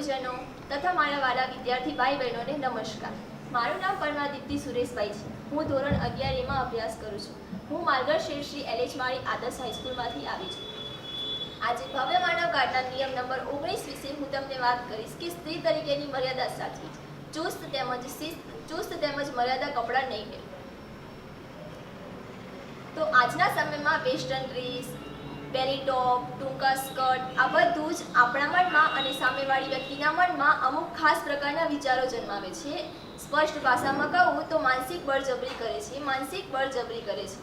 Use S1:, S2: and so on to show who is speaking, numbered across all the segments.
S1: ગુરુજનો તથા મારા વાલા વિદ્યાર્થી ભાઈ બહેનોને નમસ્કાર. મારું નામ પરમાર દીપ્તિ સુરેશભાઈ છે. હું ધોરણ 11 અભ્યાસ કરું છું. હું માર્ગદર્શક શ્રી એલ.એચ. માળી આદર્શ હાઈસ્કૂલમાંથી આવી છું. આજે ભવ્ય માનવ કાર્ડના નિયમ નંબર 19 વિશે હું તમને વાત કરીશ કે સ્ત્રી તરીકેની મર્યાદા સાચવી, ચુસ્ત તેમજ શિસ્ત, ચુસ્ત તેમજ મર્યાદા કપડાં નહીં પહેરવા. તો આજના સમયમાં વેસ્ટર્ન ડ્રેસ, બેલી ટોપ, ટૂંકા સ્કર્ટ આ બધું જ આપણા મનમાં અને સામેવાળી વ્યક્તિના મનમાં અમુક ખાસ પ્રકારના વિચારો જન્માવે છે. સ્પષ્ટ ભાષામાં કહું તો માનસિક બળજબરી કરે છે, માનસિક બળજબરી કરે છે.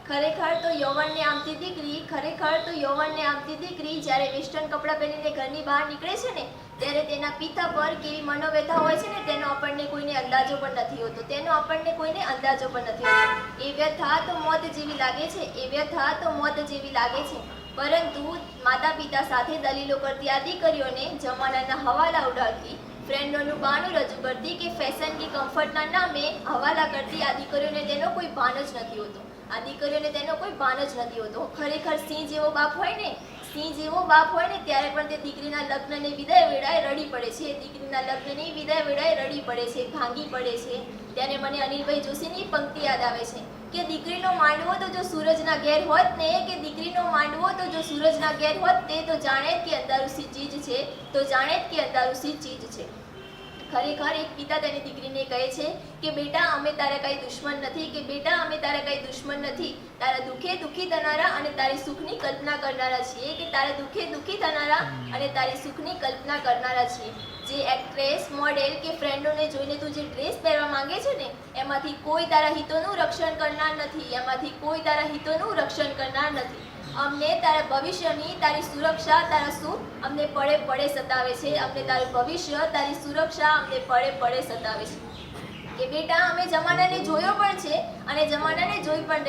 S1: ખરેખર તો યૌવનને આમતી દીકરી જ્યારે વેસ્ટર્ન કપડાં પહેરીને ઘરની બહાર નીકળે છે ને, ત્યારે તેના પિતા પર કેવી મનોવ્યથા હોય છે ને તેનો આપણને કોઈને અંદાજો પણ નથી હોતો. એ વ્યથા તો મોત જેવી લાગે છે. પરંતુ માતા પિતા સાથે દલીલો કરતી આ દીકરીઓને જમાનાના હવાલા ઉડાડતી, ફ્રેન્ડોનું બહાનું રજૂ કરતી કે ફેશન કે કમ્ફર્ટના નામે હવાલા કરતી આ દીકરીઓને તેનો કોઈ ભાન જ નથી હોતો. ખરેખર સિંહ જેવો બાપ હોય ને ત્યારે પણ તે દીકરીના લગ્નને વિદાય વેળાએ રડી પડે છે, ભાંગી પડે છે. ત્યારે મને અનિલભાઈ જોશીની પંક્તિ યાદ આવે છે કે દીકરીનો માંડવો તો જો સૂરજના ઘેર હોત તે તો જાણે જ કે અંધારું સી ચીજ છે. ખરેખર એક પિતા તેની દીકરીને કહે છે કે બેટા અમે તારા કઈ દુશ્મન નથી, તારા દુઃખે દુઃખી થનારા અને તારી સુખની કલ્પના કરનારા છીએ. જે એક્ટ્રેસ, મોડેલ કે ફ્રેન્ડોને જોઈને તું જે ડ્રેસ પહેરવા માંગે છે ને, એમાંથી કોઈ તારા હિતોનું રક્ષણ કરનાર નથી. અમને તારા ભવિષ્યની, તારી સુરક્ષા, તારા સુખ અમને પડે સતાવે છે. તારું ભવિષ્ય, તારી સુરક્ષા અમને પડે સતાવે છે. કે બેટા અમે જમાનાને જોયો પણ છે અને જમાનાને જોઈ પણ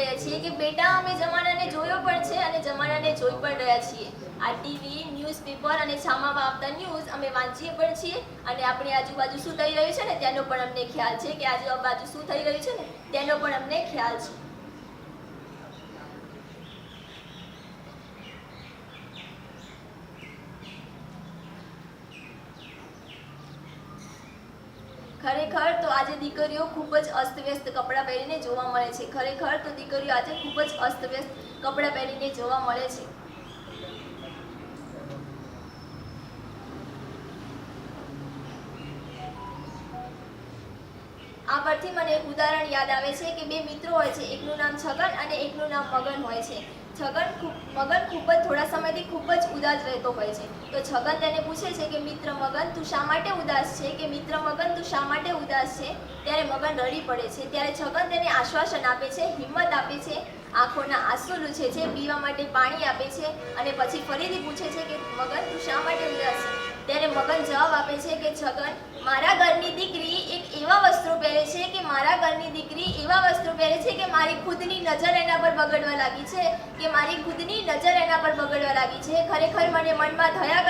S1: રહ્યા છીએ. આ ટીવી, ન્યૂઝપેપર અને છામામાં આવતા ન્યૂઝ અમે વાંચીએ પણ છીએ અને આપણી આજુબાજુ શું થઈ રહ્યું છે ને તેનો પણ અમને ખ્યાલ છે. ખરેખર તો આજે દીકરીઓ ખૂબ જ અસ્તવ્યસ્ત કપડાં પહેરીને જોવા મળે છે. આ પરથી મને એક ઉદાહરણ યાદ આવે છે કે બે મિત્રો હોય છે, એકનું નામ છગન અને એકનું નામ મગન હોય છે. મગન ખૂબ જ થોડા સમયથી ખૂબ જ ઉદાસ રહેતો હોય છે. તો છગન તેને પૂછે છે કે મિત્ર મગન તું શા માટે ઉદાસ છે? ત્યારે મગન રડી પડે છે. ત્યારે છગન તેને આશ્વાસન આપે છે, હિંમત આપે છે, આંખોના આંસુ લૂછે છે, પીવા માટે પાણી આપે છે અને પછી ફરીથી પૂછે છે કે મગન તું શા માટે ઉદાસ છે? ત્યારે મગન જવાબ આપે છે કે છગન, મારા ઘરની દીકરી એવા વસ્ત્રો પહેરે છે કે મારી ખુદની નજર એના પર બગડવા લાગી છે. ખરેખર મને મનમાં થયા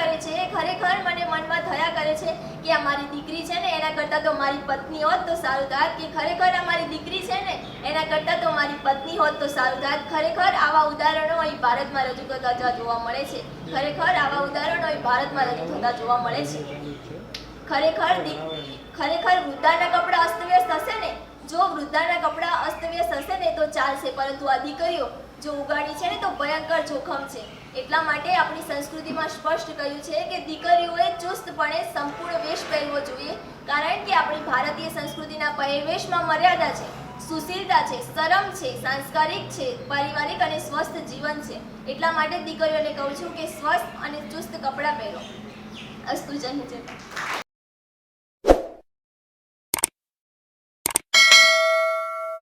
S1: કરે છે કે આ મારી દીકરી છે ને એના કરતાં તો મારી પત્ની હોત તો સારું થાત. ખરેખર આવા ઉદાહરણો અહીં ભારતમાં રજૂ થતા જોવા મળે છે. ખરેખર વૃદ્ધાના કપડાં અસ્તવ્યસ્ત હશે ને તો ચાલશે, પરંતુ આ દીકરીઓ જો ઉગાડી છે ને તો ભયંકર જોખમ છે. એટલા માટે આપણી સંસ્કૃતિમાં સ્પષ્ટ કહ્યું છે કે દીકરીઓએ ચુસ્તપણે સંપૂર્ણ વેશ પહેરવો જોઈએ, કારણ કે આપણી ભારતીય સંસ્કૃતિના પહેરવેશમાં મર્યાદા છે, સુશીલતા છે, શરમ છે, સાંસ્કારિક છે, પારિવારિક અને સ્વસ્થ જીવન છે. એટલા માટે દીકરીઓને કહું છું કે સ્વસ્થ અને ચુસ્ત કપડાં પહેરો. અસ્તુ. જય હિન્દ.